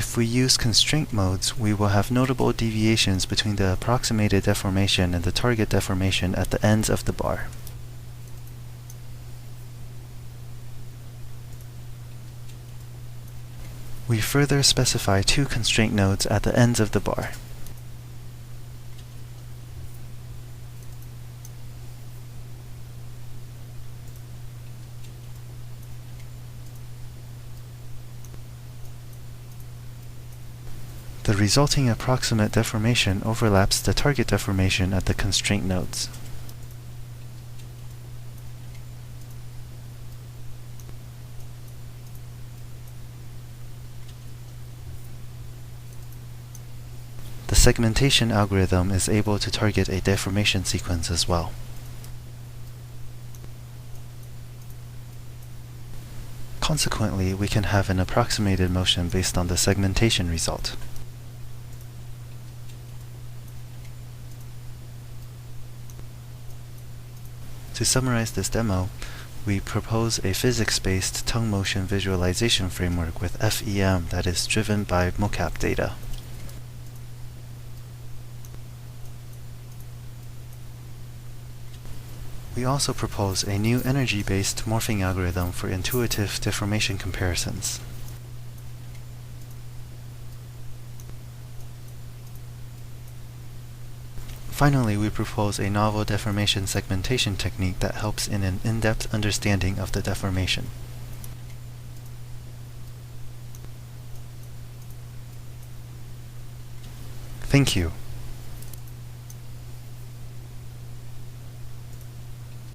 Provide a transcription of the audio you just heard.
If we use constraint modes, we will have notable deviations between the approximated deformation and the target deformation at the ends of the bar. We further specify two constraint nodes at the ends of the bar. The resulting approximate deformation overlaps the target deformation at the constraint nodes. The segmentation algorithm is able to target a deformation sequence as well. Consequently, we can have an approximated motion based on the segmentation result. To summarize this demo, we propose a physics-based tongue motion visualization framework with FEM that is driven by mocap data. We also propose a new energy-based morphing algorithm for intuitive deformation comparisons. Finally, we propose a novel deformation segmentation technique that helps in an in-depth understanding of the deformation. Thank you.